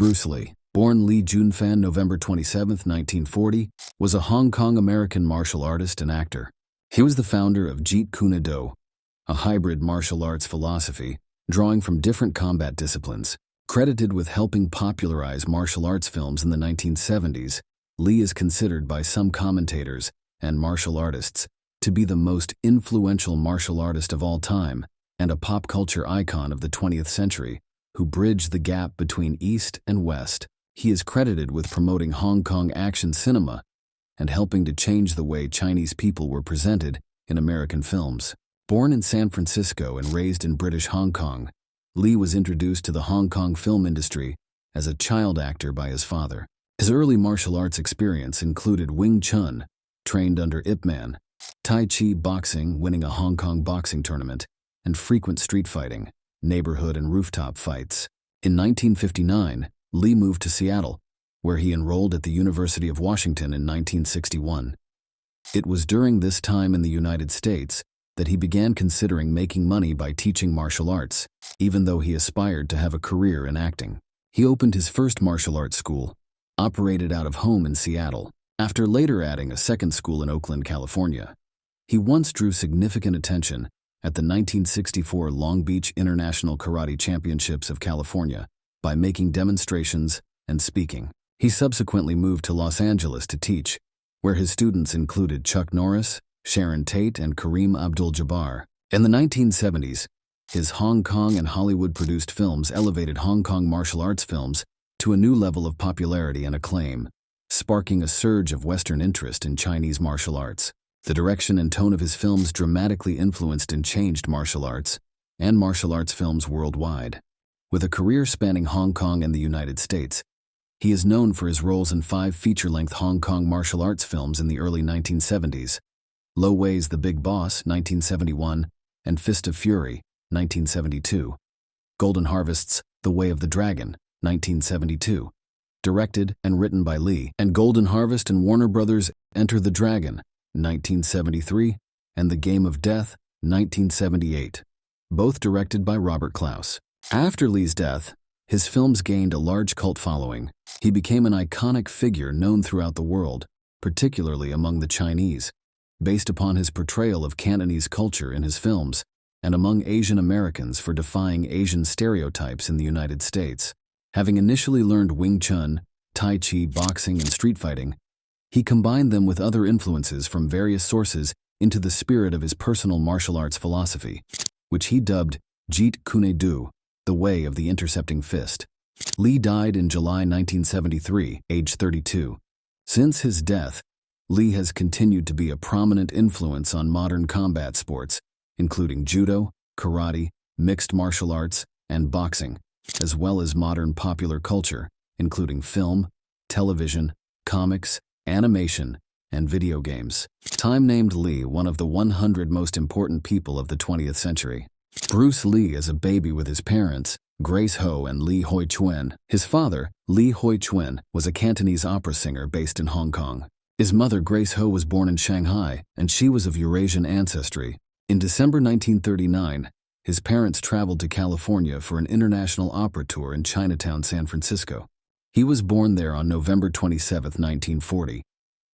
Bruce Lee, born Lee Junfan November 27, 1940, was a Hong Kong-American martial artist and actor. He was the founder of Jeet Kune Do, a hybrid martial arts philosophy drawing from different combat disciplines. Credited with helping popularize martial arts films in the 1970s, Lee is considered by some commentators and martial artists to be the most influential martial artist of all time and a pop culture icon of the 20th century who bridged the gap between East and West. He is credited with promoting Hong Kong action cinema and helping to change the way Chinese people were presented in American films. Born in San Francisco and raised in British Hong Kong, Lee was introduced to the Hong Kong film industry as a child actor by his father. His early martial arts experience included Wing Chun, trained under Ip Man, Tai Chi boxing, winning a Hong Kong boxing tournament, and frequent street fighting, neighborhood and rooftop fights. In 1959, Lee moved to Seattle, where he enrolled at the University of Washington in 1961. It was during this time in the United States that he began considering making money by teaching martial arts, even though he aspired to have a career in acting. He opened his first martial arts school, operated out of home in Seattle, after later adding a second school in Oakland, California. He once drew significant attention at the 1964 Long Beach International Karate Championships of California by making demonstrations and speaking. He subsequently moved to Los Angeles to teach, where his students included Chuck Norris, Sharon Tate, and Kareem Abdul-Jabbar. In the 1970s, his Hong Kong and Hollywood-produced films elevated Hong Kong martial arts films to a new level of popularity and acclaim, sparking a surge of Western interest in Chinese martial arts. The direction and tone of his films dramatically influenced and changed martial arts and martial arts films worldwide. With a career spanning Hong Kong and the United States, he is known for his roles in 5 feature-length Hong Kong martial arts films in the early 1970s: Lo Wei's The Big Boss, 1971, and Fist of Fury, 1972. Golden Harvest's The Way of the Dragon, 1972. Directed and written by Lee, and Golden Harvest and Warner Brothers' Enter the Dragon, 1973, and The Game of Death, 1978. Both directed by Robert Clouse. After Lee's death, his films gained a large cult following. He became an iconic figure known throughout the world, particularly among the Chinese, based upon his portrayal of Cantonese culture in his films, and among Asian Americans for defying Asian stereotypes in the United States. Having initially learned Wing Chun, Tai Chi, boxing, and street fighting, he combined them with other influences from various sources into the spirit of his personal martial arts philosophy, which he dubbed Jeet Kune Do, the way of the intercepting fist. Lee died in July 1973, age 32. Since his death, Lee has continued to be a prominent influence on modern combat sports, including judo, karate, mixed martial arts, and boxing, as well as modern popular culture, including film, television, comics, animation, and video games. Time named Lee one of the 100 most important people of the 20th century. Bruce Lee as a baby with his parents, Grace Ho and Lee Hoi Chuen. His father, Lee Hoi Chuen, was a Cantonese opera singer based in Hong Kong. His mother, Grace Ho, was born in Shanghai, and she was of Eurasian ancestry. In December 1939, his parents traveled to California for an international opera tour in Chinatown, San Francisco. He was born there on November 27, 1940,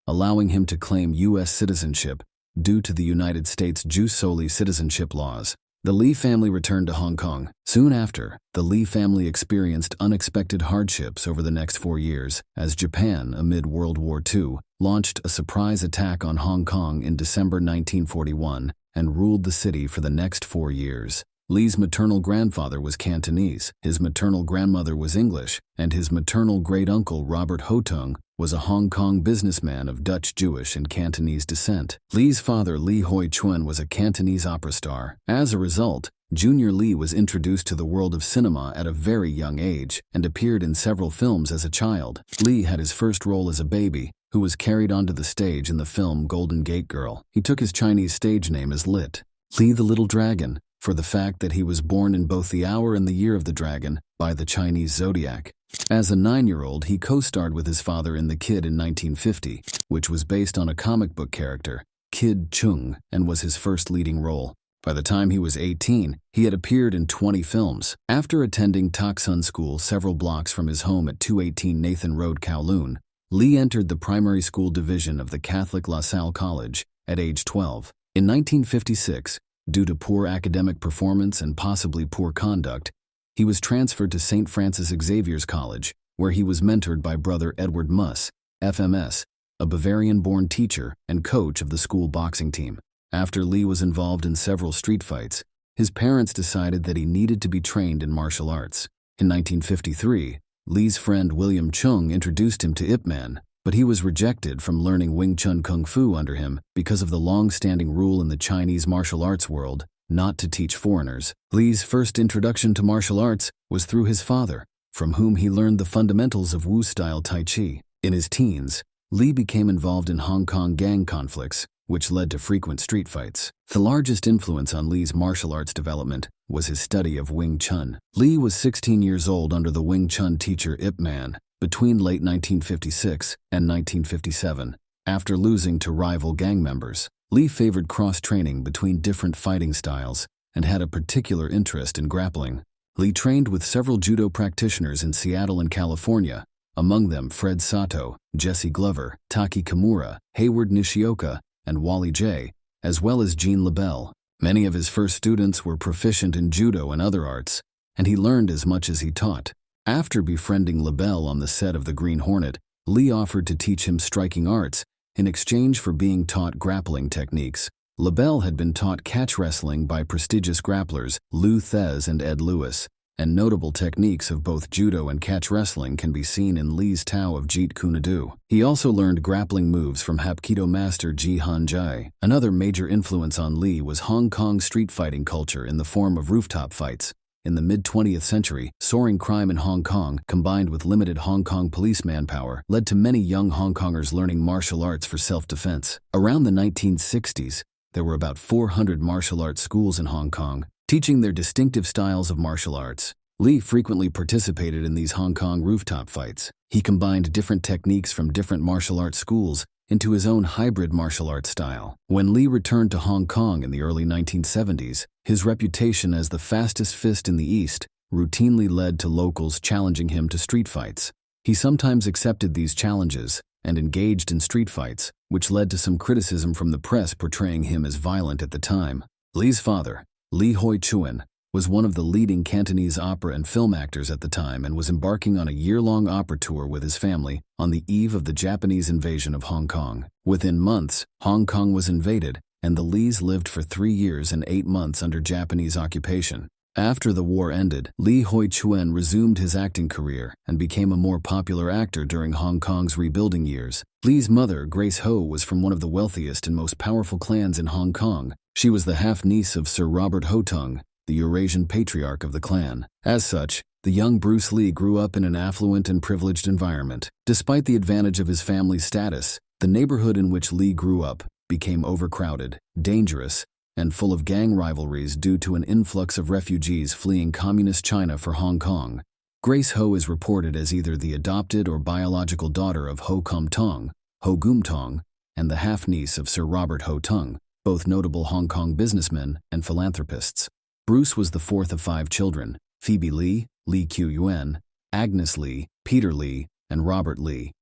allowing him to claim U.S. citizenship due to the United States jus soli citizenship laws. The Lee family returned to Hong Kong. Soon after, the Lee family experienced unexpected hardships over the next 4 years, as Japan, amid World War II, launched a surprise attack on Hong Kong in December 1941 and ruled the city for the next 4 years. Lee's maternal grandfather was Cantonese, his maternal grandmother was English, and his maternal great-uncle Robert Hotung was a Hong Kong businessman of Dutch Jewish and Cantonese descent. Lee's father, Lee Hoi Chuen, was a Cantonese opera star. As a result, Junior Lee was introduced to the world of cinema at a very young age and appeared in several films as a child. Lee had his first role as a baby, who was carried onto the stage in the film Golden Gate Girl. He took his Chinese stage name as Lit. Lee the Little Dragon, for the fact that he was born in both the hour and the year of the dragon by the Chinese zodiac. As a 9-year-old, he co-starred with his father in The Kid in 1950, which was based on a comic book character, Kid Chung, and was his first leading role. By the time he was 18, he had appeared in 20 films. After attending Taksun School several blocks from his home at 218 Nathan Road, Kowloon, Lee entered the primary school division of the Catholic La Salle College at age 12. In 1956, due to poor academic performance and possibly poor conduct, he was transferred to St. Francis Xavier's College, where he was mentored by brother Edward Muss, FMS, a Bavarian-born teacher and coach of the school boxing team. After Lee was involved in several street fights, his parents decided that he needed to be trained in martial arts. In 1953, Lee's friend William Chung introduced him to Ip Man, but he was rejected from learning Wing Chun Kung Fu under him because of the long-standing rule in the Chinese martial arts world not to teach foreigners. Lee's first introduction to martial arts was through his father, from whom he learned the fundamentals of Wu-style Tai Chi. In his teens, Lee became involved in Hong Kong gang conflicts, which led to frequent street fights. The largest influence on Lee's martial arts development was his study of Wing Chun. Lee was 16 years old under the Wing Chun teacher Ip Man between late 1956 and 1957. After losing to rival gang members, Lee favored cross-training between different fighting styles and had a particular interest in grappling. Lee trained with several judo practitioners in Seattle and California, among them Fred Sato, Jesse Glover, Taki Kimura, Hayward Nishioka, and Wally J., as well as Jean LaBelle. Many of his first students were proficient in judo and other arts, and he learned as much as he taught. After befriending LaBelle on the set of The Green Hornet, Lee offered to teach him striking arts in exchange for being taught grappling techniques. LaBelle had been taught catch wrestling by prestigious grapplers Lou Thez and Ed Lewis, and notable techniques of both judo and catch wrestling can be seen in Lee's Tao of Jeet Kune Do. He also learned grappling moves from Hapkido master Ji Han Jai. Another major influence on Lee was Hong Kong street fighting culture in the form of rooftop fights. In the mid-20th century, soaring crime in Hong Kong, combined with limited Hong Kong police manpower, led to many young Hong Kongers learning martial arts for self-defense. Around the 1960s, there were about 400 martial arts schools in Hong Kong, teaching their distinctive styles of martial arts. Lee frequently participated in these Hong Kong rooftop fights. He combined different techniques from different martial arts schools into his own hybrid martial arts style. When Lee returned to Hong Kong in the early 1970s, his reputation as the fastest fist in the East routinely led to locals challenging him to street fights. He sometimes accepted these challenges and engaged in street fights, which led to some criticism from the press portraying him as violent at the time. Lee's father, Lee Hoi Chuen, was one of the leading Cantonese opera and film actors at the time and was embarking on a year-long opera tour with his family on the eve of the Japanese invasion of Hong Kong. Within months, Hong Kong was invaded, and the Lees lived for 3 years and 8 months under Japanese occupation. After the war ended, Lee Hoi Chuen resumed his acting career and became a more popular actor during Hong Kong's rebuilding years. Lee's mother, Grace Ho, was from one of the wealthiest and most powerful clans in Hong Kong. She was the half-niece of Sir Robert Ho Tung, the Eurasian patriarch of the clan. As such, the young Bruce Lee grew up in an affluent and privileged environment. Despite the advantage of his family's status, the neighborhood in which Lee grew up became overcrowded, dangerous, and full of gang rivalries due to an influx of refugees fleeing communist China for Hong Kong. Grace Ho is reported as either the adopted or biological daughter of Ho Kum Tong, Ho Gum Tong, and the half-niece of Sir Robert Ho Tung, both notable Hong Kong businessmen and philanthropists. Bruce was the fourth of 5 children: Phoebe Lee, Lee Q Yuen, Agnes Lee, Peter Lee, and Robert Lee.